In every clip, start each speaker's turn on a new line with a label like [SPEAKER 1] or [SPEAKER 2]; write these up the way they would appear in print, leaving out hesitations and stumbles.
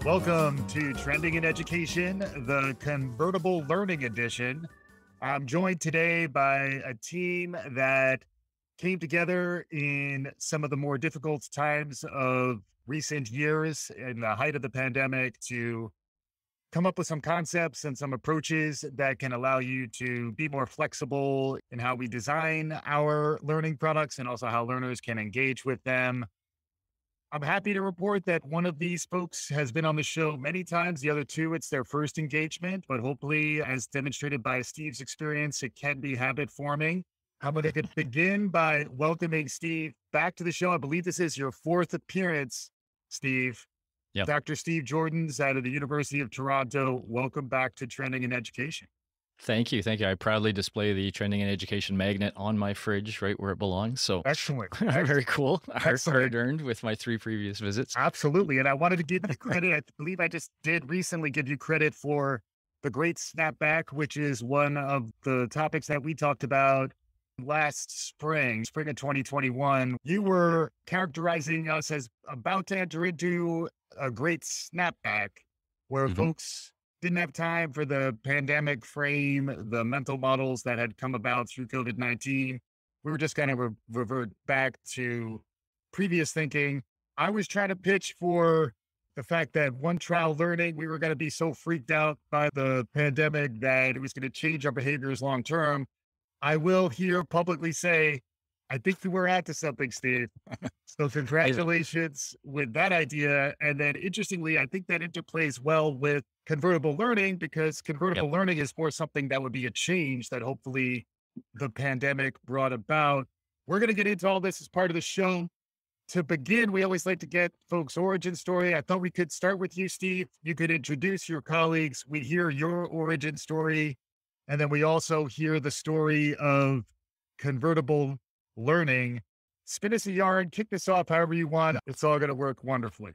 [SPEAKER 1] Welcome to Trending in Education, the Convertible Learning Edition. I'm joined today by a team that came together in some of the more difficult times of recent years in the height of the pandemic to come up with some concepts and some approaches that can allow you to be more flexible in how we design our learning products and also how learners can engage with them. I'm happy to report that one of these folks has been on the show many times. The other two, it's their first engagement, but hopefully, as demonstrated by Steve's experience, it can be habit forming. I'm going to begin by welcoming Steve back to the show. I believe this is your fourth appearance, Steve.
[SPEAKER 2] Yep.
[SPEAKER 1] Dr. Steve Joordens out of the University of Toronto. Welcome back to Trending in Education.
[SPEAKER 2] Thank you. Thank you. I proudly display the Trending in Education magnet on my fridge, right where it belongs. So
[SPEAKER 1] excellent.
[SPEAKER 2] Very cool.
[SPEAKER 1] Excellent.
[SPEAKER 2] Hard earned with my 3 previous visits.
[SPEAKER 1] Absolutely. And I wanted to give you credit. I believe I just did recently give you credit for the great Snapback, which is one of the topics that we talked about last spring of 2021. You were characterizing us as about to enter into a great snapback where folks didn't have time for the pandemic frame, the mental models that had come about through COVID-19. We were just kind of revert back to previous thinking. I was trying to pitch for the fact that one trial learning, we were going to be so freaked out by the pandemic that it was going to change our behaviors long term. I will here publicly say, I think we were at to something, Steve. So congratulations with that idea. And then interestingly, I think that interplays well with convertible learning because convertible learning is more something that would be a change that hopefully the pandemic brought about. We're going to get into all this as part of the show. To begin, we always like to get folks' origin story. I thought we could start with you, Steve. You could introduce your colleagues. We hear your origin story. And then we also hear the story of convertible learning. Spin us a yarn, kick this off however you want. It's all going to work wonderfully.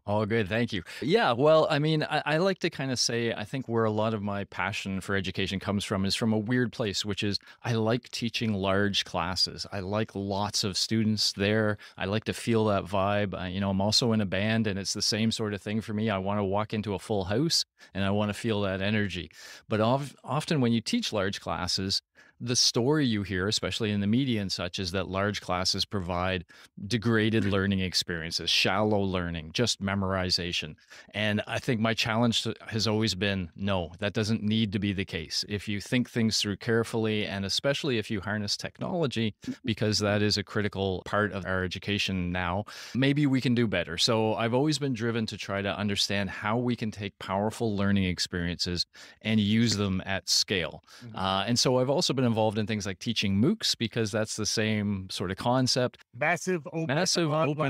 [SPEAKER 2] Oh, good. Thank you. Yeah. Well, I mean, I like to kind of say, I think where a lot of my passion for education comes from is from a weird place, which is I like teaching large classes. I like lots of students there. I like to feel that vibe. I'm also in a band and it's the same sort of thing for me. I want to walk into a full house and I want to feel that energy. But often when you teach large classes, the story you hear, especially in the media and such, is that large classes provide degraded learning experiences, shallow learning, just memorization. And I think my challenge has always been, no, that doesn't need to be the case. If you think things through carefully, and especially if you harness technology, because that is a critical part of our education now, maybe we can do better. So I've always been driven to try to understand how we can take powerful learning experiences and use them at scale. And so I've also been involved in things like teaching MOOCs because that's the same sort of concept.
[SPEAKER 1] Massive open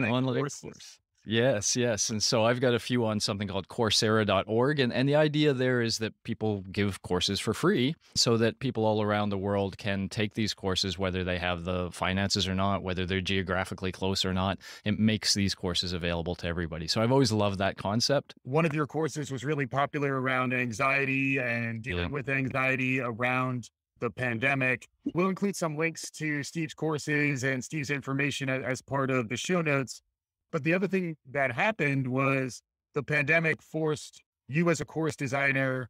[SPEAKER 2] online course. Yes. And so I've got a few on something called Coursera.org. And the idea there is that people give courses for free so that people all around the world can take these courses, whether they have the finances or not, whether they're geographically close or not. It makes these courses available to everybody. So I've always loved that concept.
[SPEAKER 1] One of your courses was really popular around anxiety and dealing with anxiety around the pandemic. We'll include some links to Steve's courses and Steve's information as part of the show notes. But the other thing that happened was the pandemic forced you as a course designer,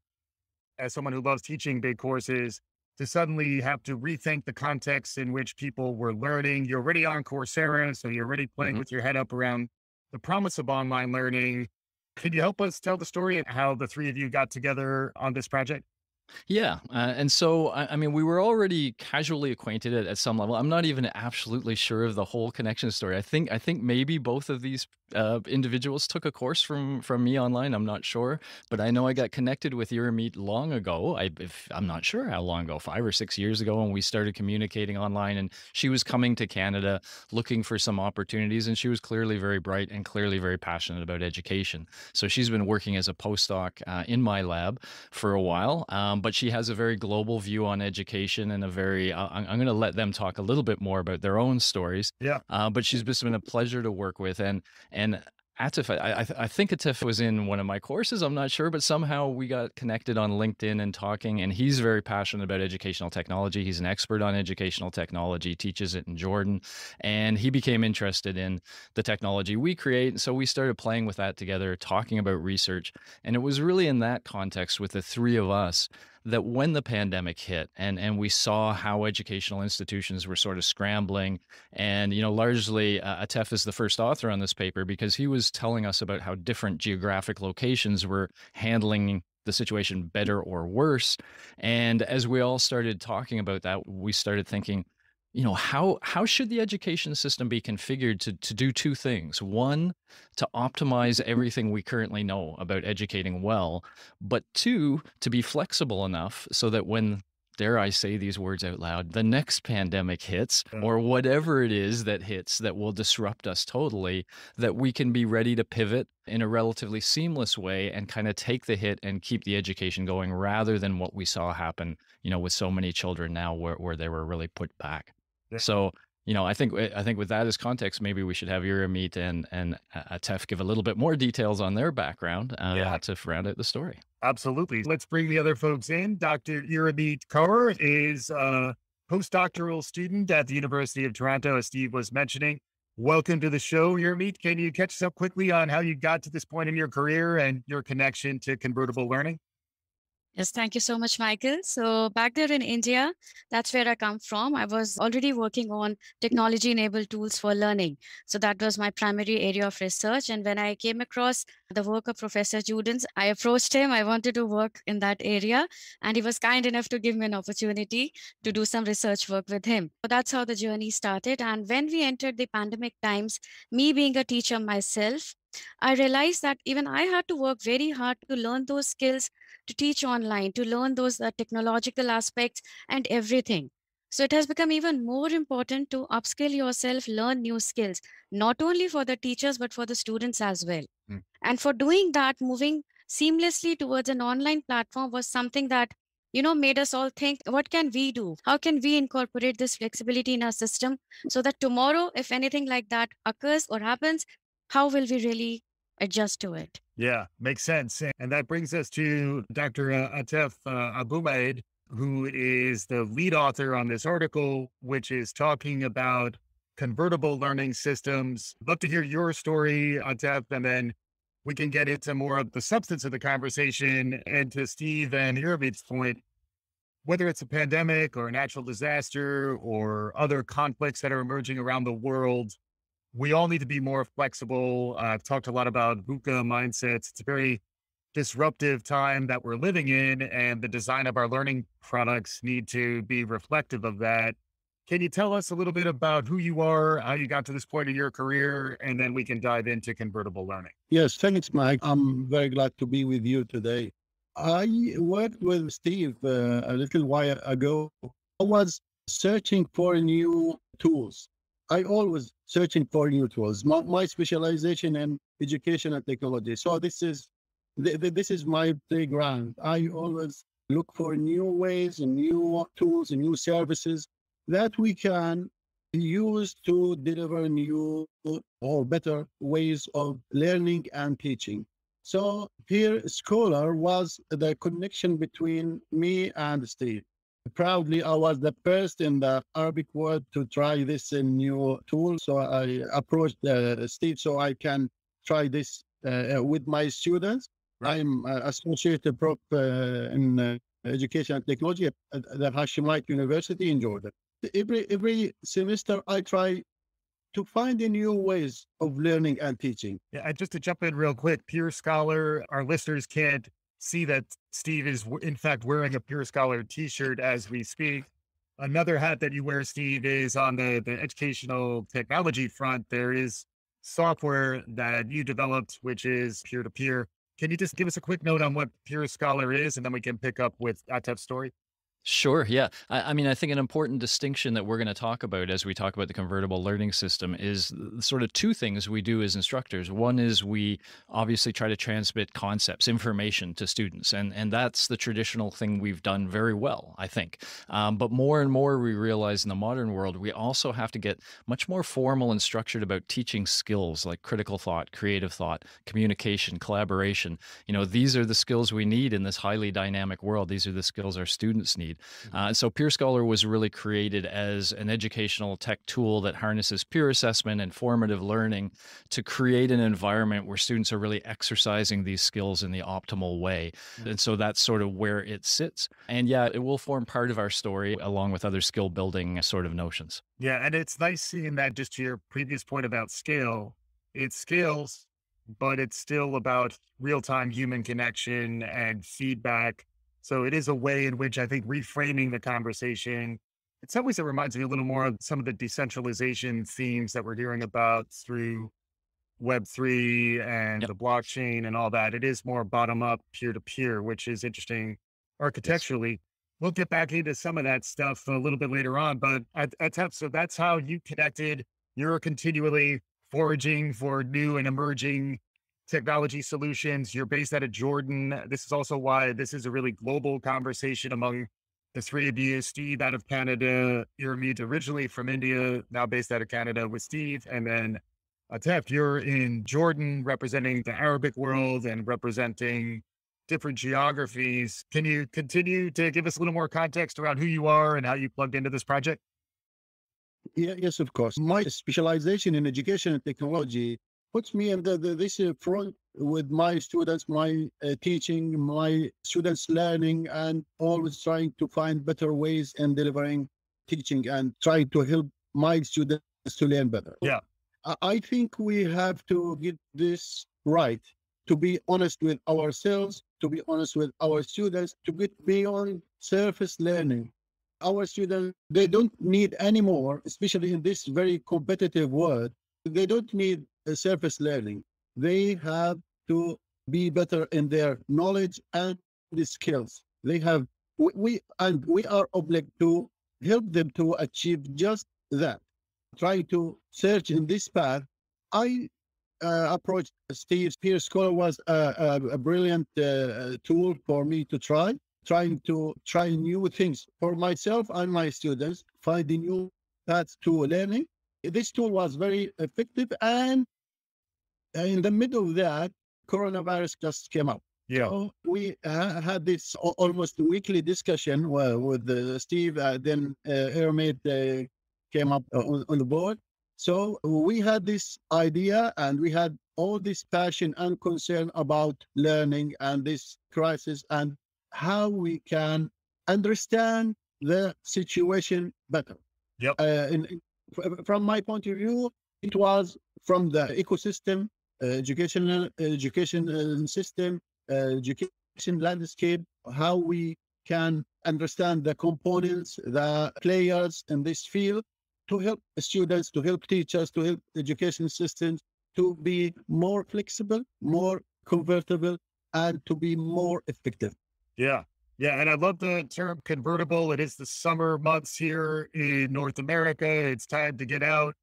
[SPEAKER 1] as someone who loves teaching big courses, to suddenly have to rethink the context in which people were learning. You're already on Coursera, so you're already playing with your head up around the promise of online learning. Can you help us tell the story and how the three of you got together on this project?
[SPEAKER 2] Yeah. And so, I mean, we were already casually acquainted at some level. I'm not even absolutely sure of the whole connection story. I think maybe both of these individuals took a course from me online. I'm not sure, but I know I got connected with Irameet long ago. I'm not sure how long ago, 5 or 6 years ago, when we started communicating online, and she was coming to Canada looking for some opportunities, and she was clearly very bright and clearly very passionate about education. So she's been working as a postdoc in my lab for a while. But she has a very global view on education and a very, I'm going to let them talk a little bit more about their own stories.
[SPEAKER 1] Yeah.
[SPEAKER 2] But she's just been a pleasure to work with. And Atef, I think Atef was in one of my courses. I'm not sure, but somehow we got connected on LinkedIn and talking. And he's very passionate about educational technology. He's an expert on educational technology, teaches it in Jordan, and he became interested in the technology we create. And so we started playing with that together, talking about research. And it was really in that context with the three of us that when the pandemic hit and we saw how educational institutions were sort of scrambling, and largely Atef is the first author on this paper because he was telling us about how different geographic locations were handling the situation better or worse. And as we all started talking about that, we started thinking, how should the education system be configured to do two things? One, to optimize everything we currently know about educating well, but two, to be flexible enough so that when, dare I say these words out loud, the next pandemic hits, or whatever it is that hits that will disrupt us totally, that we can be ready to pivot in a relatively seamless way and kind of take the hit and keep the education going, rather than what we saw happen, with so many children now where they were really put back.
[SPEAKER 1] Yeah.
[SPEAKER 2] So, I think with that as context, maybe we should have Irameet and Atef give a little bit more details on their background to round out the story.
[SPEAKER 1] Absolutely. Let's bring the other folks in. Dr. Irameet Kaur is a postdoctoral student at the University of Toronto, as Steve was mentioning. Welcome to the show, Irameet. Can you catch us up quickly on how you got to this point in your career and your connection to convertible learning?
[SPEAKER 3] Yes, thank you so much, Michael. So back there in India, that's where I come from. I was already working on technology-enabled tools for learning. So that was my primary area of research. And when I came across the work of Professor Joordens, I approached him. I wanted to work in that area, and he was kind enough to give me an opportunity to do some research work with him. So that's how the journey started. And when we entered the pandemic times, me being a teacher myself, I realized that even I had to work very hard to learn those skills, to teach online, to learn those technological aspects and everything. So it has become even more important to upskill yourself, learn new skills, not only for the teachers, but for the students as well. And for doing that, moving seamlessly towards an online platform was something that, made us all think, what can we do? How can we incorporate this flexibility in our system so that tomorrow, if anything like that occurs or happens, how will we really adjust to it?
[SPEAKER 1] Yeah, makes sense. And that brings us to Dr. Atef Abuhmaid, who is the lead author on this article, which is talking about convertible learning systems. Love to hear your story, Atef, and then we can get into more of the substance of the conversation. And to Steve and Irameet's point, whether it's a pandemic or a natural disaster or other conflicts that are emerging around the world, we all need to be more flexible. I've talked a lot about VUCA mindsets. It's a very disruptive time that we're living in, and the design of our learning products need to be reflective of that. Can you tell us a little bit about who you are, how you got to this point in your career, and then we can dive into convertible learning?
[SPEAKER 4] Yes, thanks, Mike. I'm very glad to be with you today. I worked with Steve a little while ago. I was searching for new tools. I always searching for new tools. My specialization in education and technology. So this is my playground. I always look for new ways and new tools and new services that we can use to deliver new or better ways of learning and teaching. So peerScholar was the connection between me and Steve. Proudly, I was the first in the Arabic world to try this new tool. So I approached Steve so I can try this with my students. Right. I'm associate prof in education and technology at the Hashemite University in Jordan. Every semester, I try to find new ways of learning and teaching.
[SPEAKER 1] Yeah, just to jump in real quick, peerScholar, our listeners can't see that Steve is in fact wearing a peerScholar t-shirt as we speak. Another hat that you wear, Steve, is on the educational technology front. There is software that you developed, which is peer-to-peer. Can you just give us a quick note on what peerScholar is, and then we can pick up with Atef's story?
[SPEAKER 2] Sure. Yeah. I mean, I think an important distinction that we're going to talk about as we talk about the convertible learning system is sort of two things we do as instructors. One is we obviously try to transmit concepts, information to students, and that's the traditional thing we've done very well, I think. But more and more we realize in the modern world, we also have to get much more formal and structured about teaching skills like critical thought, creative thought, communication, collaboration. These are the skills we need in this highly dynamic world. These are the skills our students need. So peerScholar was really created as an educational tech tool that harnesses peer assessment and formative learning to create an environment where students are really exercising these skills in the optimal way. And so that's sort of where it sits. And yeah, it will form part of our story along with other skill building sort of notions.
[SPEAKER 1] Yeah. And it's nice seeing that, just to your previous point about scale, it scales, but it's still about real-time human connection and feedback. So it is a way in which I think reframing the conversation, in some ways it reminds me a little more of some of the decentralization themes that we're hearing about through Web3 and
[SPEAKER 2] Yep.
[SPEAKER 1] the blockchain and all that. It is more bottom up, peer to peer, which is interesting architecturally. We'll get back into some of that stuff a little bit later on, but so that's how you connected. You're continually foraging for new and emerging technology solutions. You're based out of Jordan. This is also why this is a really global conversation among the three of you. Steve out of Canada, Irameet originally from India, now based out of Canada with Steve. And then Atef, you're in Jordan representing the Arabic world and representing different geographies. Can you continue to give us a little more context around who you are and how you plugged into this project?
[SPEAKER 4] Yeah, yes, of course. My specialization in education and technology puts me in this front with my students, my teaching, my students learning, and always trying to find better ways in delivering teaching and try to help my students to learn better.
[SPEAKER 1] Yeah.
[SPEAKER 4] I think we have to get this right, to be honest with ourselves, to be honest with our students, to get beyond surface learning. Our students, they don't need anymore, especially in this very competitive world, they don't need a surface learning. They have to be better in their knowledge and the skills. They have, we are obliged to help them to achieve just that. Trying to search in this path, I approached Steve's peerScholar was a brilliant tool for me to trying to try new things for myself and my students, finding new paths to learning. This tool was very effective, and in the middle of that, coronavirus just came up.
[SPEAKER 1] Yeah.
[SPEAKER 4] So we had this almost weekly discussion with Steve, then Irameet came up on the board. So we had this idea and we had all this passion and concern about learning and this crisis and how we can understand the situation better.
[SPEAKER 1] Yep.
[SPEAKER 4] From my point of view, it was from the ecosystem, education system, education landscape, how we can understand the components, the players in this field to help students, to help teachers, to help education systems to be more flexible, more convertible, and to be more effective.
[SPEAKER 1] Yeah. Yeah. And I love the term convertible. It is the summer months here in North America. It's time to get out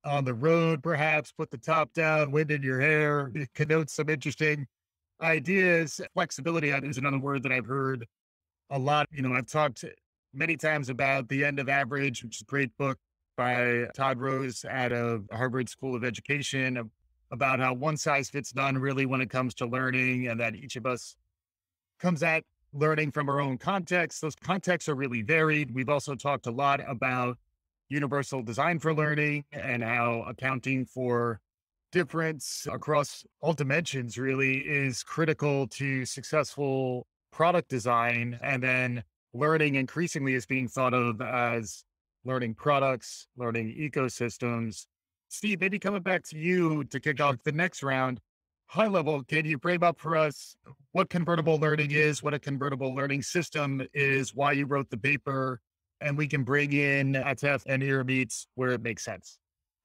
[SPEAKER 1] on the road, perhaps put the top down, wind in your hair. It connotes some interesting ideas. Flexibility is another word that I've heard a lot. I've talked many times about The End of Average, which is a great book by Todd Rose out of Harvard School of Education, about how one size fits none really when it comes to learning, and that each of us comes at learning from our own context. Those contexts are really varied. We've also talked a lot about universal design for learning and how accounting for difference across all dimensions really is critical to successful product design. And then learning increasingly is being thought of as learning products, learning ecosystems. Steve, maybe coming back to you to kick off the next round. High level, can you frame up for us what convertible learning is, what a convertible learning system is, why you wrote the paper, and we can bring in Atef and Irameet where it makes sense.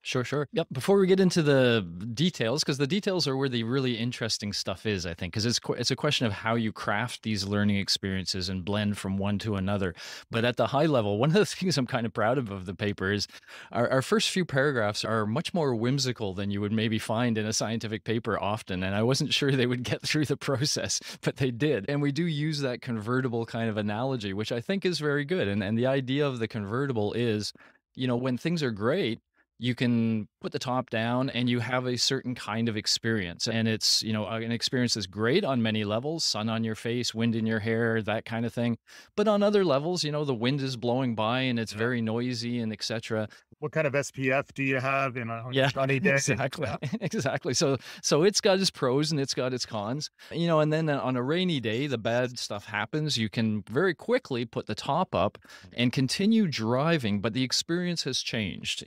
[SPEAKER 2] Sure, sure. Yep. Before we get into the details, because the details are where the really interesting stuff is, I think, because it's a question of how you craft these learning experiences and blend from one to another. But at the high level, one of the things I'm kind of proud of the paper is our first few paragraphs are much more whimsical than you would maybe find in a scientific paper often. And I wasn't sure they would get through the process, but they did. And we do use that convertible kind of analogy, which I think is very good. And the idea of the convertible is, when things are great, you can put the top down and you have a certain kind of experience. And it's, an experience that's great on many levels, sun on your face, wind in your hair, that kind of thing. But on other levels, the wind is blowing by and it's very noisy and etc.
[SPEAKER 1] What kind of SPF do you have in a sunny day?
[SPEAKER 2] Exactly. Exactly. So it's got its pros and it's got its cons, and then on a rainy day, the bad stuff happens. You can very quickly put the top up and continue driving, but the experience has changed.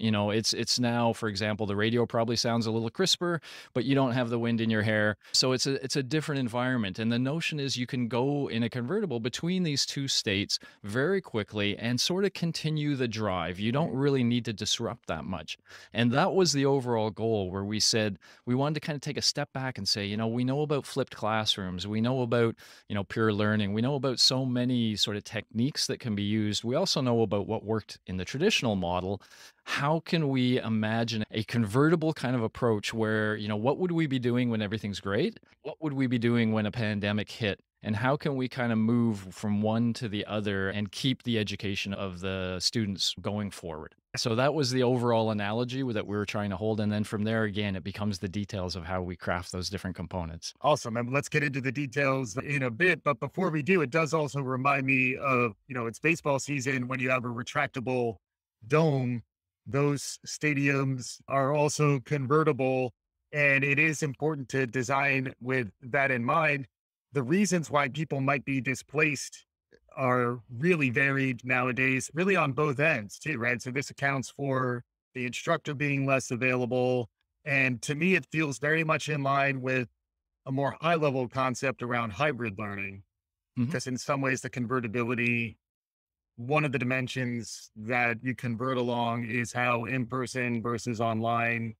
[SPEAKER 2] It's now, for example, the radio probably sounds a little crisper, but you don't have the wind in your hair. So it's a different environment. And the notion is you can go in a convertible between these two states very quickly and sort of continue the drive. You don't really need to disrupt that much. And that was the overall goal, where we said we wanted to kind of take a step back and say, we know about flipped classrooms. We know about, peer learning. We know about so many sort of techniques that can be used. We also know about what worked in the traditional model. How can we imagine a convertible kind of approach where, what would we be doing when everything's great? What would we be doing when a pandemic hit? And how can we kind of move from one to the other and keep the education of the students going forward? So that was the overall analogy that we were trying to hold. And then from there, again, it becomes the details of how we craft those different components.
[SPEAKER 1] Awesome. And let's get into the details in a bit. But before we do, it does also remind me of, it's baseball season when you have a retractable dome. Those stadiums are also convertible. And it is important to design with that in mind. The reasons why people might be displaced are really varied nowadays, really on both ends too, right? So this accounts for the instructor being less available. And to me, it feels very much in line with a more high level concept around hybrid learning, because in some ways the convertibility, one of the dimensions that you convert along is how in-person versus online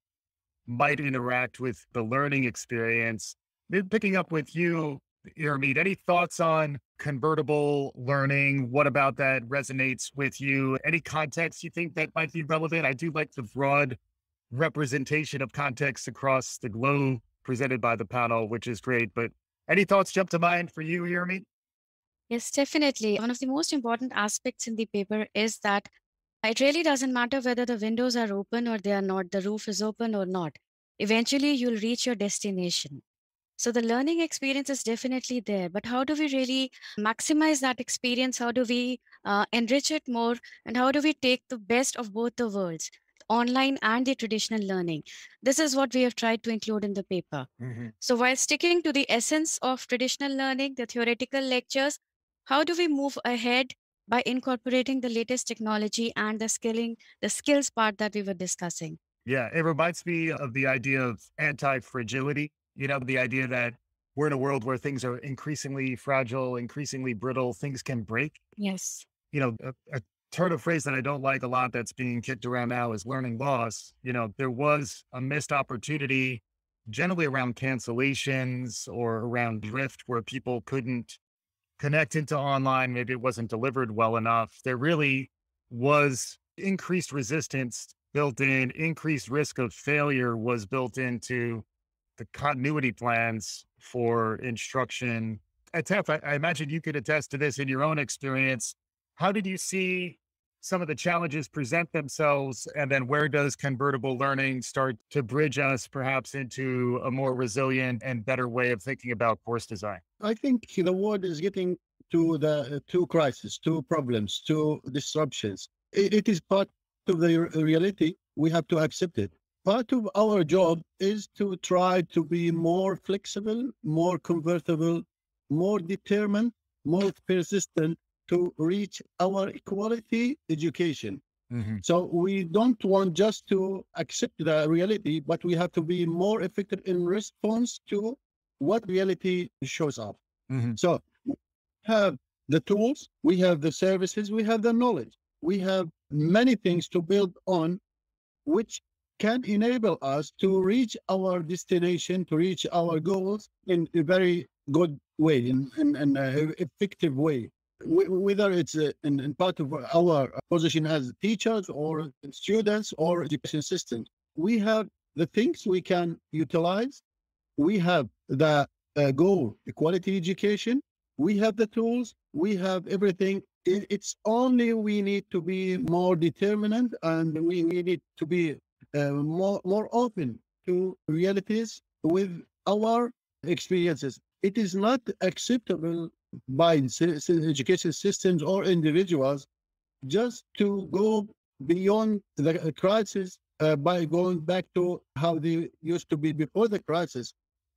[SPEAKER 1] might interact with the learning experience. Maybe picking up with you, Irameet, any thoughts on convertible learning? What about that resonates with you? Any context you think that might be relevant? I do like the broad representation of context across the globe presented by the panel, which is great. But any thoughts jump to mind for you, Irameet?
[SPEAKER 3] Yes, definitely. One of the most important aspects in the paper is that it really doesn't matter whether the windows are open or they are not, the roof is open or not. Eventually, you'll reach your destination. So the learning experience is definitely there, but how do we really maximize that experience? How do we enrich it more? And how do we take the best of both the worlds, online and the traditional learning? This is what we have tried to include in the paper. So while sticking to the essence of traditional learning, the theoretical lectures, how do we move ahead by incorporating the latest technology and the skills part that we were discussing?
[SPEAKER 1] Yeah, it reminds me of the idea of anti-fragility. The idea that we're in a world where things are increasingly fragile, increasingly brittle, things can break.
[SPEAKER 3] Yes.
[SPEAKER 1] A turn of phrase that I don't like a lot that's being kicked around now is learning loss. There was a missed opportunity generally around cancellations or around drift where people couldn't connect into online. Maybe it wasn't delivered well enough. There really was increased resistance built in, increased risk of failure was built into the continuity plans for instruction. Atef, I imagine you could attest to this in your own experience. How did you see some of the challenges present themselves? And then where does convertible learning start to bridge us perhaps into a more resilient and better way of thinking about course design?
[SPEAKER 4] I think the world is getting to the two crises, two problems, two disruptions. It is part of the reality. We have to accept it. Part of our job is to try to be more flexible, more convertible, more determined, more persistent to reach our equality education. So we don't want just to accept the reality, but we have to be more effective in response to what reality shows up. So we have the tools, we have the services, we have the knowledge, we have many things to build on, which can enable us to reach our destination, to reach our goals in a very good way, in an effective way. Whether it's in part of our position as teachers or students or education systems, we have the things we can utilize. We have the goal, quality education. We have the tools. We have everything. It's only we need to be more determined, and we need to be more open to realities with our experiences. It is not acceptable by education systems or individuals just to go beyond the crisis by going back to how they used to be before the crisis.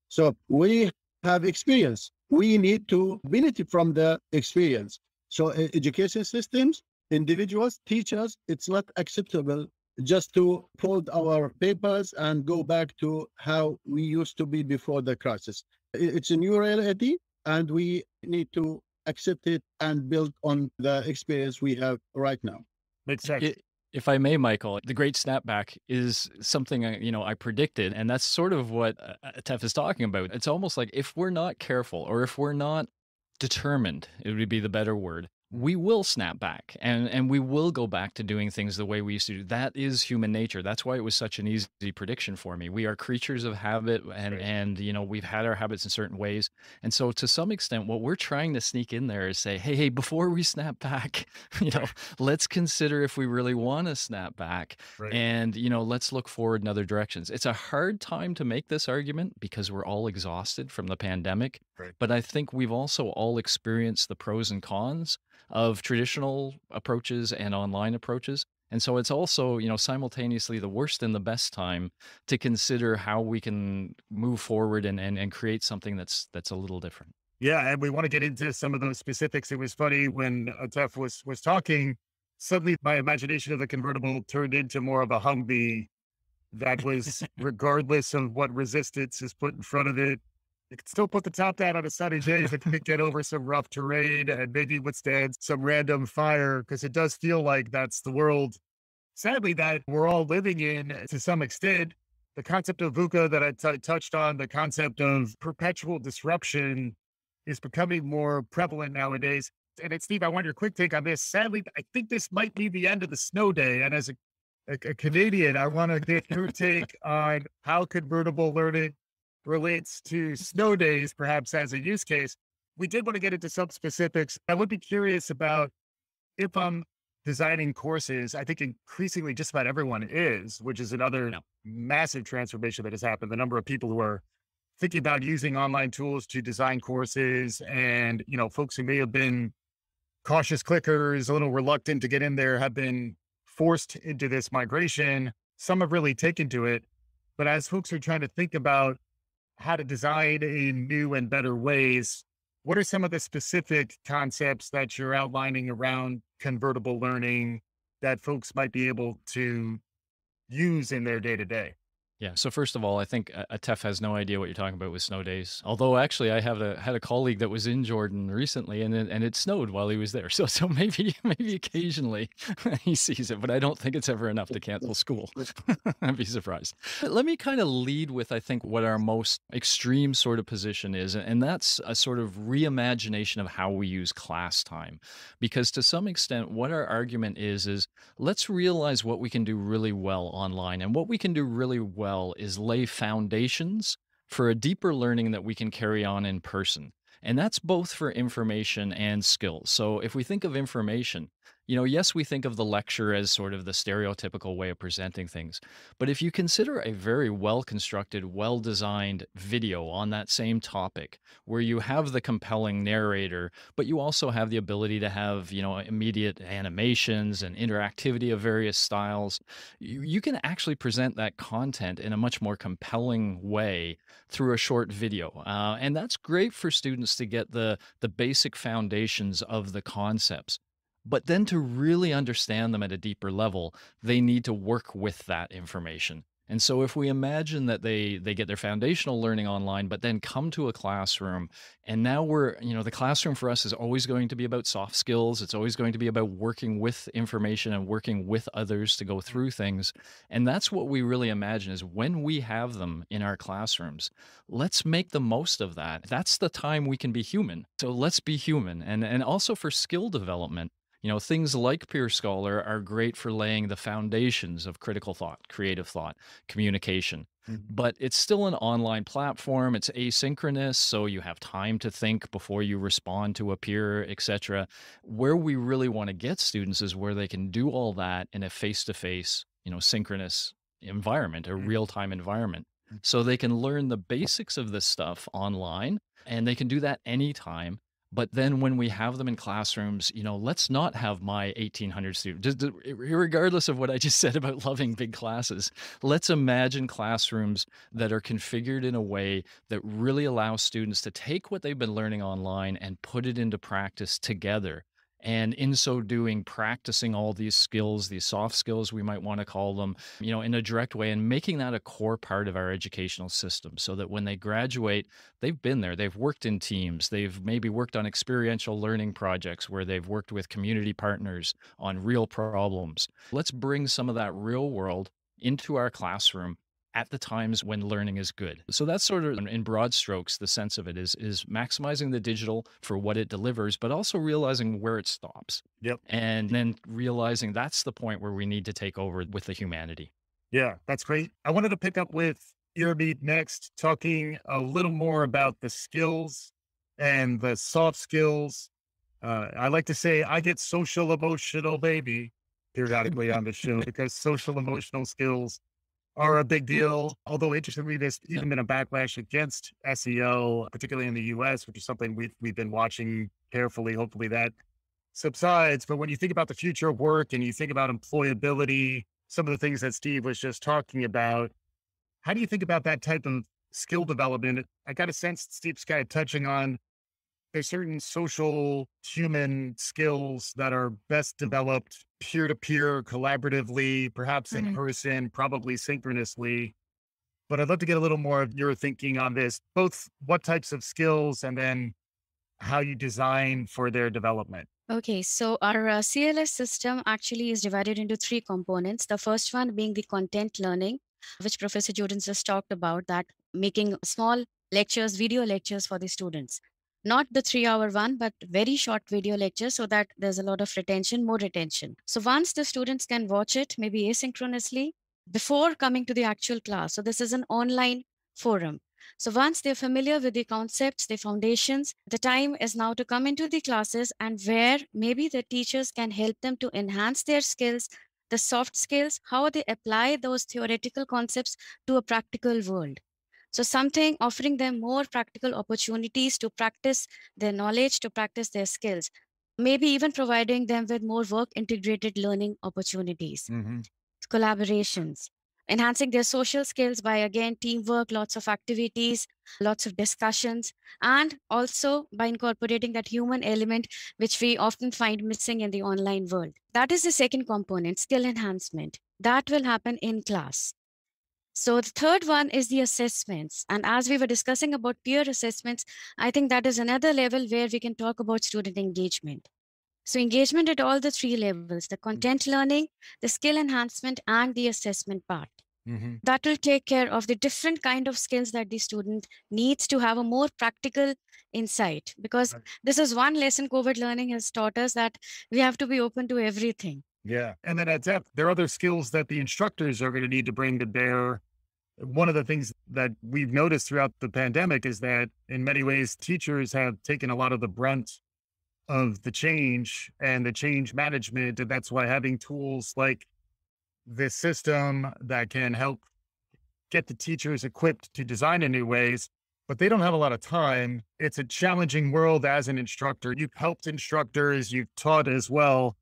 [SPEAKER 4] So we have experience. We need to benefit from the experience. So education systems, individuals, teachers, it's not acceptable just to fold our papers and go back to how we used to be before the crisis. It's a new reality, and we need to accept it and build on the experience we have right now.
[SPEAKER 1] Makes sense.
[SPEAKER 2] If I may, Michael, the great snapback is something I predicted, and that's sort of what Atef is talking about. It's almost like if we're not careful, or if we're not determined, it would be the better word, we will snap back, and we will go back to doing things the way we used to do. That is human nature. That's why it was such an easy prediction for me. We are creatures of habit, and we've had our habits in certain ways. And so to some extent, what we're trying to sneak in there is say, hey, before we snap back, let's consider if we really want to snap back.
[SPEAKER 1] Right.
[SPEAKER 2] And, let's look forward in other directions. It's a hard time to make this argument because we're all exhausted from the pandemic.
[SPEAKER 1] Right.
[SPEAKER 2] But I think we've also all experienced the pros and cons of traditional approaches and online approaches. And so it's also, simultaneously the worst and the best time to consider how we can move forward and create something that's a little different.
[SPEAKER 1] Yeah, and we want to get into some of those specifics. It was funny when Atef was talking, suddenly my imagination of the convertible turned into more of a Humvee that was, regardless of what resistance is put in front of it, it can still put the top down on a sunny day if it can get over some rough terrain and maybe withstand some random fire, because it does feel like that's the world, sadly, that we're all living in to some extent. The concept of VUCA that I touched on, the concept of perpetual disruption, is becoming more prevalent nowadays. And Steve, I want your quick take on this. Sadly, I think this might be the end of the snow day. And as a Canadian, I want to get your take on how convertible learning relates to snow days, perhaps as a use case. We did want to get into some specifics. I would be curious about, if I'm designing courses, I think increasingly just about everyone is, which is another massive transformation that has happened. The number of people who are thinking about using online tools to design courses, and, folks who may have been cautious clickers, a little reluctant to get in there, have been forced into this migration. Some have really taken to it. But as folks are trying to think about how to design in new and better ways, what are some of the specific concepts that you're outlining around convertible learning that folks might be able to use in their day-to-day?
[SPEAKER 2] Yeah. So first of all, I think Atef has no idea what you're talking about with snow days. Although actually, I had a colleague that was in Jordan recently, and it snowed while he was there. So maybe occasionally he sees it, but I don't think it's ever enough to cancel school. I'd be surprised. But let me kind of lead with, I think, what our most extreme sort of position is, and that's a sort of reimagination of how we use class time. Because to some extent, what our argument is let's realize what we can do really well online, and what we can do really well is lay foundations for a deeper learning that we can carry on in person. And that's both for information and skills. So if we think of information, yes, we think of the lecture as sort of the stereotypical way of presenting things. But if you consider a very well-constructed, well-designed video on that same topic, where you have the compelling narrator, but you also have the ability to have, immediate animations and interactivity of various styles, you can actually present that content in a much more compelling way through a short video. And that's great for students to get the basic foundations of the concepts. But then to really understand them at a deeper level, they need to work with that information. And so if we imagine that they get their foundational learning online, but then come to a classroom, and now the classroom for us is always going to be about soft skills. It's always going to be about working with information and working with others to go through things. And that's what we really imagine is when we have them in our classrooms, let's make the most of that. That's the time we can be human. So let's be human. And also for skill development. Things like peerScholar are great for laying the foundations of critical thought, creative thought, communication. But it's still an online platform. It's asynchronous, so you have time to think before you respond to a peer, etc. Where we really want to get students is where they can do all that in a face-to-face, synchronous environment, a real-time environment. So they can learn the basics of this stuff online, and they can do that anytime. But then when we have them in classrooms, let's not have my 1,800 students, regardless of what I just said about loving big classes. Let's imagine classrooms that are configured in a way that really allows students to take what they've been learning online and put it into practice together. And in so doing, practicing all these skills, these soft skills, we might want to call them, in a direct way, and making that a core part of our educational system so that when they graduate, they've been there, they've worked in teams, they've maybe worked on experiential learning projects where they've worked with community partners on real problems. Let's bring some of that real world into our classroom at the times when learning is good. So that's sort of, in broad strokes, the sense of it is maximizing the digital for what it delivers, but also realizing where it stops.
[SPEAKER 1] Yep.
[SPEAKER 2] And then realizing that's the point where we need to take over with the humanity.
[SPEAKER 1] Yeah, that's great. I wanted to pick up with Irameet next, talking a little more about the skills and the soft skills. I like to say I get social emotional baby periodically on the show because social emotional skills are a big deal. Although interestingly, there's even been a backlash against SEO, particularly in the US, which is something we've been watching carefully. Hopefully that subsides. But when you think about the future of work and you think about employability, some of the things that Steve was just talking about, how do you think about that type of skill development? I got a sense Steve's kind of touching on there's certain social human skills that are best developed peer-to-peer, collaboratively, perhaps in person, probably synchronously. But I'd love to get a little more of your thinking on this, both what types of skills and then how you design for their development.
[SPEAKER 3] Okay, so our CLS system actually is divided into three components. The first one being the content learning, which Professor Joordens just talked about, that making small lectures, video lectures for the students. Not the 3-hour one, but very short video lectures so that there's a lot of retention, more retention. So once the students can watch it, maybe asynchronously, before coming to the actual class. So this is an online forum. So once they're familiar with the concepts, the foundations, the time is now to come into the classes and where maybe the teachers can help them to enhance their skills, the soft skills, how they apply those theoretical concepts to a practical world. So something offering them more practical opportunities to practice their knowledge, to practice their skills, maybe even providing them with more work integrated learning opportunities, collaborations, enhancing their social skills by, again, teamwork, lots of activities, lots of discussions, and also by incorporating that human element, which we often find missing in the online world. That is the second component, skill enhancement. That will happen in class. So the third one is the assessments. And as we were discussing about peer assessments, I think that is another level where we can talk about student engagement. So engagement at all the three levels, the content learning, the skill enhancement, and the assessment part. That will take care of the different kind of skills that the student needs to have a more practical insight. Because this is one lesson COVID learning has taught us, that we have to be open to everything.
[SPEAKER 1] Yeah. And then at depth, there are other skills that the instructors are going to need to bring to bear. One of the things that we've noticed throughout the pandemic is that in many ways, teachers have taken a lot of the brunt of the change and the change management. And that's why having tools like this system that can help get the teachers equipped to design in new ways, but they don't have a lot of time. It's a challenging world as an instructor. You've helped instructors, you've taught as well.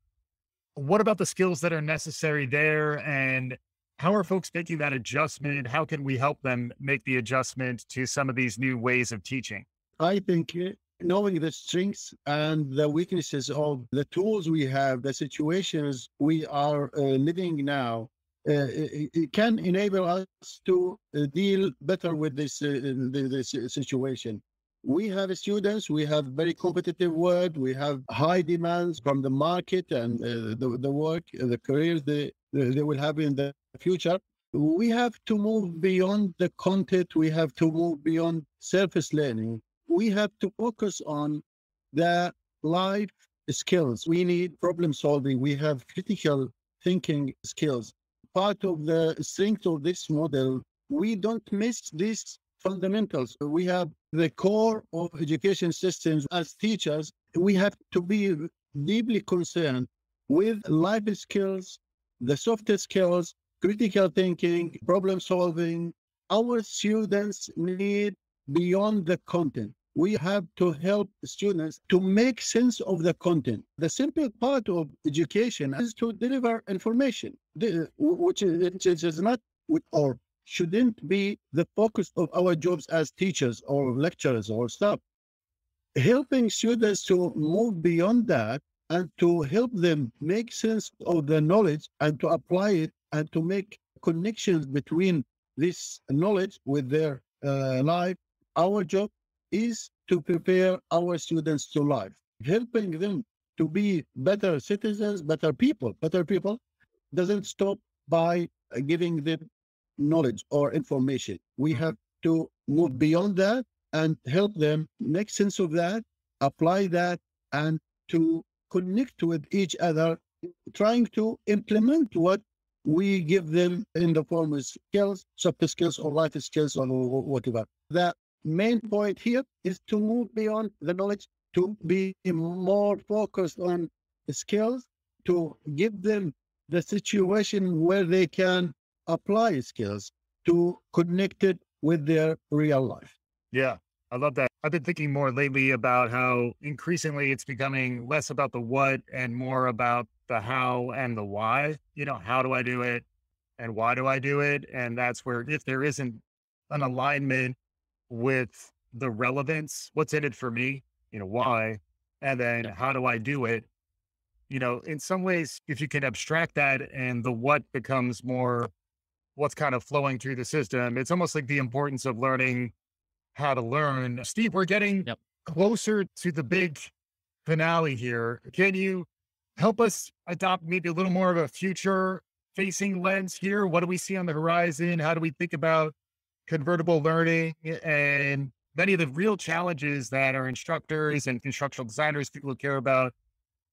[SPEAKER 1] What about the skills that are necessary there? And how are folks making that adjustment? How can we help them make the adjustment to some of these new ways of teaching?
[SPEAKER 4] I think knowing the strengths and the weaknesses of the tools we have, the situations we are living now, it can enable us to deal better with this situation. We have students, we have very competitive world, we have high demands from the market and the work, the careers they will have in the future. We have to move beyond the content, we have to move beyond surface learning. We have to focus on the life skills. We need problem solving, we have critical thinking skills. Part of the strength of this model, we don't miss these fundamentals. We have the core of education systems. As teachers, we have to be deeply concerned with life skills, the soft skills, critical thinking, problem solving. Our students need beyond the content. We have to help students to make sense of the content. The simple part of education is to deliver information, which is not or shouldn't be the focus of our jobs as teachers or lecturers or staff. Helping students to move beyond that and to help them make sense of the knowledge and to apply it and to make connections between this knowledge with their life. Our job is to prepare our students to life, helping them to be better citizens, better people. Better people doesn't stop by giving them knowledge or information. We have to move beyond that and help them make sense of that, apply that, and to connect with each other, trying to implement what we give them in the form of skills, soft skills or life skills or whatever. The main point here is to move beyond the knowledge, to be more focused on skills, to give them the situation where they can apply skills to connect it with their real life.
[SPEAKER 1] Yeah, I love that. I've been thinking more lately about how increasingly it's becoming less about the what and more about the how and the why. How do I do it and why do I do it? And that's where if there isn't an alignment with the relevance, what's in it for me, why, and then how do I do it? In some ways, if you can abstract that and the what becomes more what's kind of flowing through the system, it's almost like the importance of learning how to learn. Steve, we're getting closer to the big finale here. Can you help us adopt maybe a little more of a future facing lens here? What do we see on the horizon? How do we think about convertible learning and many of the real challenges that our instructors and instructional designers, people who care about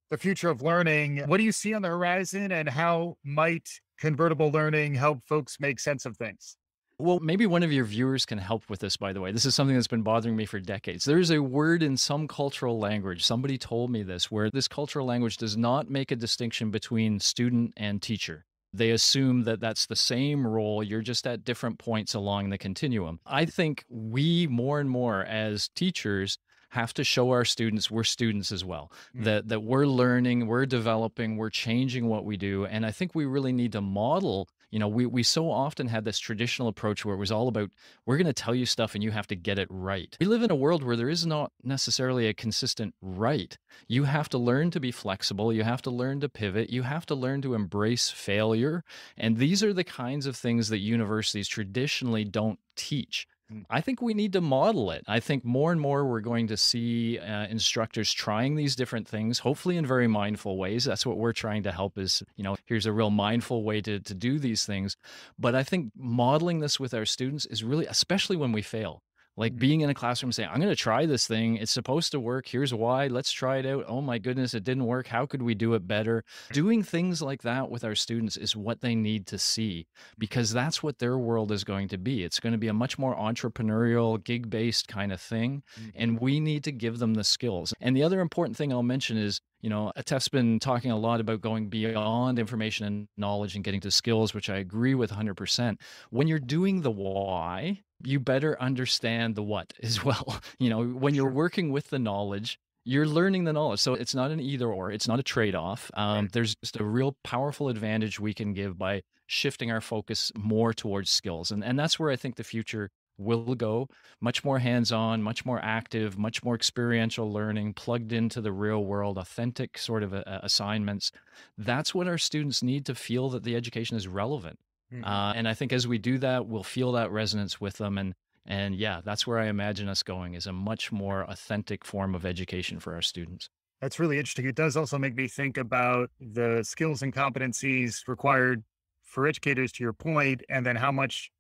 [SPEAKER 1] the future of learning, what do you see on the horizon and how might convertible learning help folks make sense of things?
[SPEAKER 2] Well, maybe one of your viewers can help with this, by the way. This is something that's been bothering me for decades. There's a word in some cultural language, somebody told me this, where this cultural language does not make a distinction between student and teacher. They assume that that's the same role, you're just at different points along the continuum. I think we more and more as teachers have to show our students we're students as well, that we're learning, we're developing, we're changing what we do. And I think we really need to model, we so often had this traditional approach where it was all about, we're going to tell you stuff and you have to get it right. We live in a world where there is not necessarily a consistent right. You have to learn to be flexible. You have to learn to pivot. You have to learn to embrace failure. And these are the kinds of things that universities traditionally don't teach. I think we need to model it. I think more and more we're going to see instructors trying these different things, hopefully in very mindful ways. That's what we're trying to help is, here's a real mindful way to do these things. But I think modeling this with our students is really, especially when we fail. Like being in a classroom saying, I'm going to try this thing. It's supposed to work. Here's why. Let's try it out. Oh my goodness, it didn't work. How could we do it better? Doing things like that with our students is what they need to see because that's what their world is going to be. It's going to be a much more entrepreneurial, gig-based kind of thing. And we need to give them the skills. And the other important thing I'll mention is, Atef's been talking a lot about going beyond information and knowledge and getting to skills, which I agree with 100%. When you're doing the why, you better understand the what as well. When you're working with the knowledge, you're learning the knowledge. So it's not an either or, it's not a trade-off. There's just a real powerful advantage we can give by shifting our focus more towards skills. And that's where I think the future will go, much more hands-on, much more active, much more experiential learning, plugged into the real world, authentic sort of assignments. That's what our students need to feel that the education is relevant. And I think as we do that, we'll feel that resonance with them. And yeah, that's where I imagine us going, is a much more authentic form of education for our students.
[SPEAKER 1] That's really interesting. It does also make me think about the skills and competencies required for educators, to your point, and then how much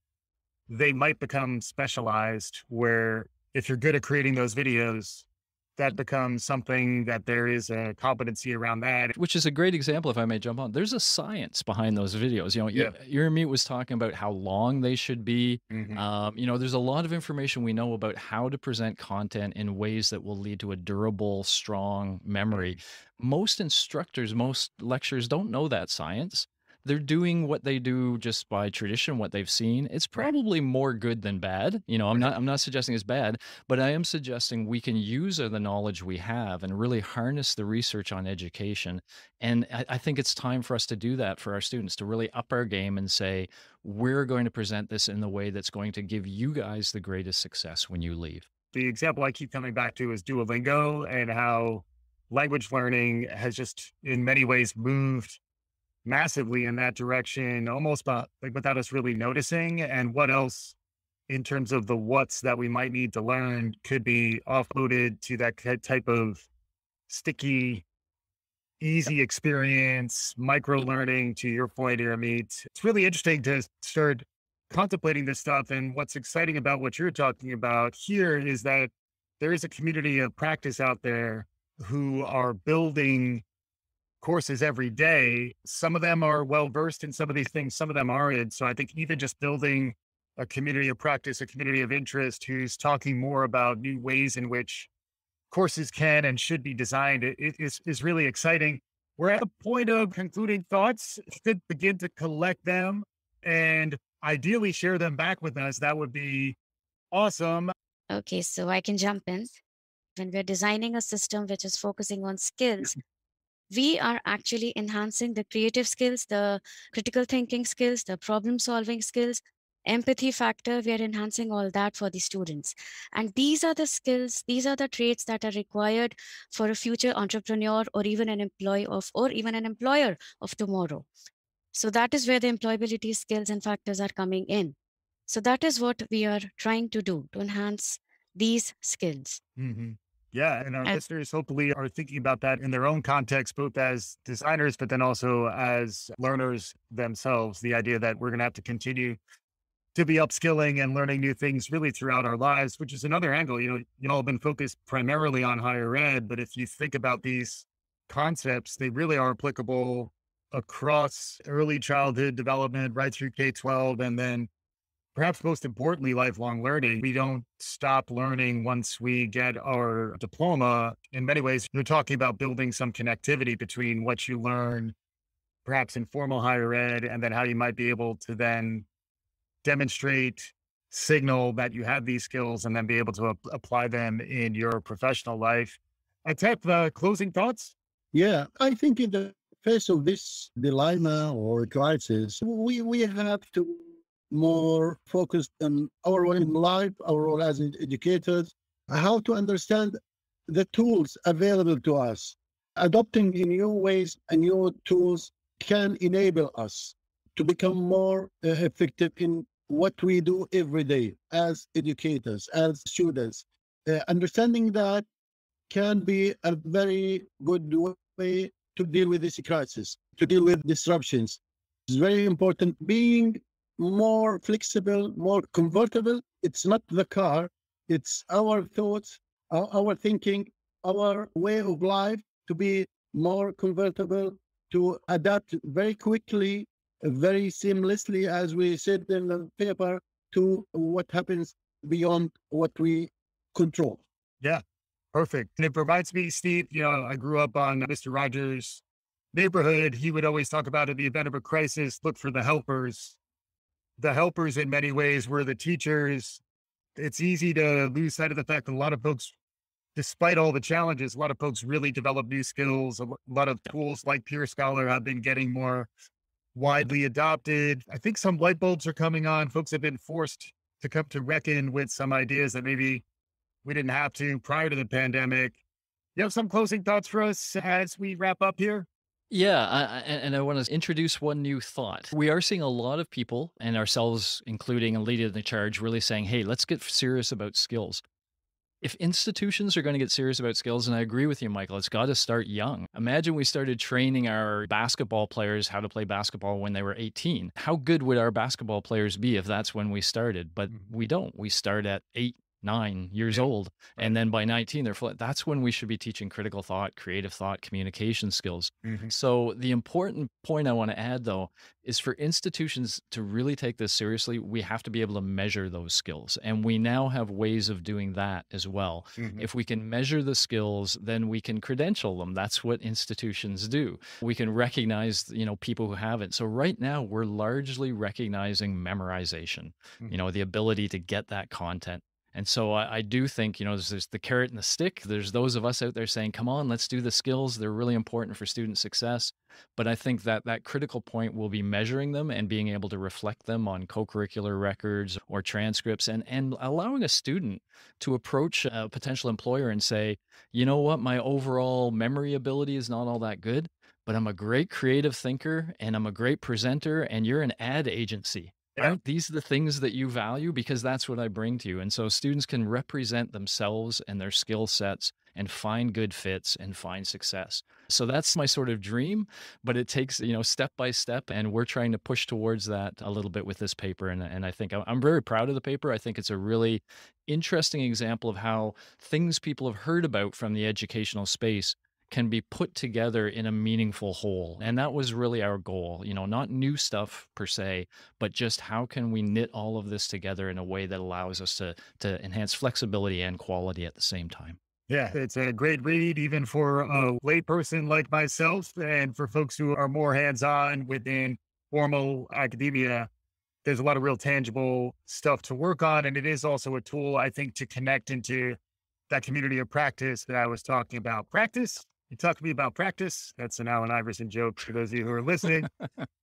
[SPEAKER 1] they might become specialized, where if you're good at creating those videos, that becomes something that there is a competency around that.
[SPEAKER 2] Which is a great example, if I may jump on. There's a science behind those videos. You know,
[SPEAKER 1] Yeah.
[SPEAKER 2] Irameet was talking about how long they should be.
[SPEAKER 1] Mhm.
[SPEAKER 2] You know, there's a lot of information we know about how to present content in ways that will lead to a durable, strong memory. Most instructors, most lecturers don't know that science. They're doing what they do just by tradition, what they've seen. It's probably more good than bad. You know, I'm not suggesting it's bad, but I am suggesting we can use the knowledge we have and really harness the research on education. And I think it's time for us to do that for our students, to really up our game and say, we're going to present this in the way that's going to give you guys the greatest success when you leave.
[SPEAKER 1] The example I keep coming back to is Duolingo, and how language learning has just in many ways moved massively in that direction, almost like without us really noticing. And what else in terms of the what's that we might need to learn could be offloaded to that type of sticky, easy experience, micro learning, to your point, Irameet. It's really interesting to start contemplating this stuff. And what's exciting about what you're talking about here is that there is a community of practice out there who are building courses every day. Some of them are well versed in some of these things, some of them aren't. So I think even just building a community of practice, a community of interest who's talking more about new ways in which courses can and should be designed, it is really exciting. We're at the point of concluding thoughts. If you could begin to collect them and ideally share them back with us, that would be awesome.
[SPEAKER 3] Okay, so I can jump in. When we're designing a system which is focusing on skills, we are actually enhancing the creative skills, the critical thinking skills, the problem solving skills, empathy factor. We are enhancing all that for the students. And these are the skills, these are the traits that are required for a future entrepreneur, or even an employee of, or even an employer of tomorrow. So that is where the employability skills and factors are coming in. So that is what we are trying to do, to enhance these skills.
[SPEAKER 1] Yeah. And our listeners hopefully are thinking about that in their own context, both as designers, but then also as learners themselves. The idea that we're going to have to continue to be upskilling and learning new things really throughout our lives, which is another angle. You all have been focused primarily on higher ed, but if you think about these concepts, they really are applicable across early childhood development, right through K-12, and then perhaps most importantly, lifelong learning. We don't stop learning once we get our diploma. In many ways, you're talking about building some connectivity between what you learn, perhaps in formal higher ed, and then how you might be able to then demonstrate, signal that you have these skills, and then be able to apply them in your professional life. Atef, closing thoughts?
[SPEAKER 4] Yeah, I think in the face of this dilemma or crisis, we have to more focused on our role in life, our role as educators, how to understand the tools available to us. Adopting new ways and new tools can enable us to become more effective in what we do every day as educators, as students. Understanding that can be a very good way to deal with this crisis, to deal with disruptions. It's very important being more flexible, more convertible. It's not the car, it's our thoughts, our thinking, our way of life to be more convertible, to adapt very quickly, very seamlessly, as we said in the paper, to what happens beyond what we control.
[SPEAKER 1] Yeah, perfect. And it reminds me, Steve, I grew up on Mr. Rogers' neighborhood. He would always talk about in the event of a crisis, look for the helpers. The helpers in many ways were the teachers. It's easy to lose sight of the fact that a lot of folks, despite all the challenges, a lot of folks really develop new skills. A lot of tools like peerScholar have been getting more widely adopted. I think some light bulbs are coming on. Folks have been forced to come to reckon with some ideas that maybe we didn't have to prior to the pandemic. You have some closing thoughts for us as we wrap up here?
[SPEAKER 2] Yeah, and I want to introduce one new thought. We are seeing a lot of people, and ourselves including and leading the charge, really saying, hey, let's get serious about skills. If institutions are going to get serious about skills, and I agree with you, Michael, it's got to start young. Imagine we started training our basketball players how to play basketball when they were 18. How good would our basketball players be if that's when we started? But we don't. We start at 8, 9 years old. And then by 19, they're full. That's when we should be teaching critical thought, creative thought, communication skills. So the important point I want to add, though, is for institutions to really take this seriously, we have to be able to measure those skills. And we now have ways of doing that as well. If we can measure the skills, then we can credential them. That's what institutions do. We can recognize, people who have it. So right now, we're largely recognizing memorization, the ability to get that content. And so I do think, there's the carrot and the stick. There's those of us out there saying, come on, let's do the skills. They're really important for student success. But I think that critical point will be measuring them and being able to reflect them on co-curricular records or transcripts, and allowing a student to approach a potential employer and say, you know what, my overall memory ability is not all that good, but I'm a great creative thinker and I'm a great presenter, and you're an ad agency. Aren't these the things that you value? Because that's what I bring to you. And so students can represent themselves and their skill sets and find good fits and find success. So that's my sort of dream, but it takes, step by step. And we're trying to push towards that a little bit with this paper. And I think I'm very proud of the paper. I think it's a really interesting example of how things people have heard about from the educational space can be put together in a meaningful whole. And that was really our goal, not new stuff per se, but just how can we knit all of this together in a way that allows us to enhance flexibility and quality at the same time.
[SPEAKER 1] Yeah, it's a great read, even for a layperson like myself, and for folks who are more hands-on within formal academia. There's a lot of real tangible stuff to work on. And it is also a tool, I think, to connect into that community of practice that I was talking about. Practice. You talked to me about practice. That's an Allen Iverson joke for those of you who are listening.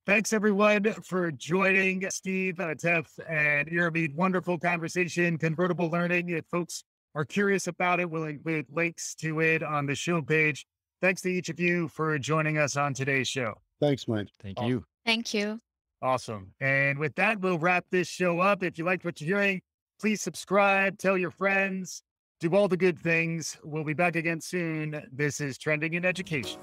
[SPEAKER 1] Thanks, everyone, for joining Steve, Atef, and Irameet. Wonderful conversation, Convertible Learning. If folks are curious about it, we'll include links to it on the show page. Thanks to each of you for joining us on today's show.
[SPEAKER 4] Thanks, Mike.
[SPEAKER 2] Thank you.
[SPEAKER 3] Thank you.
[SPEAKER 1] Awesome. And with that, we'll wrap this show up. If you liked what you're hearing, please subscribe, tell your friends, do all the good things. We'll be back again soon. This is Trending in Education.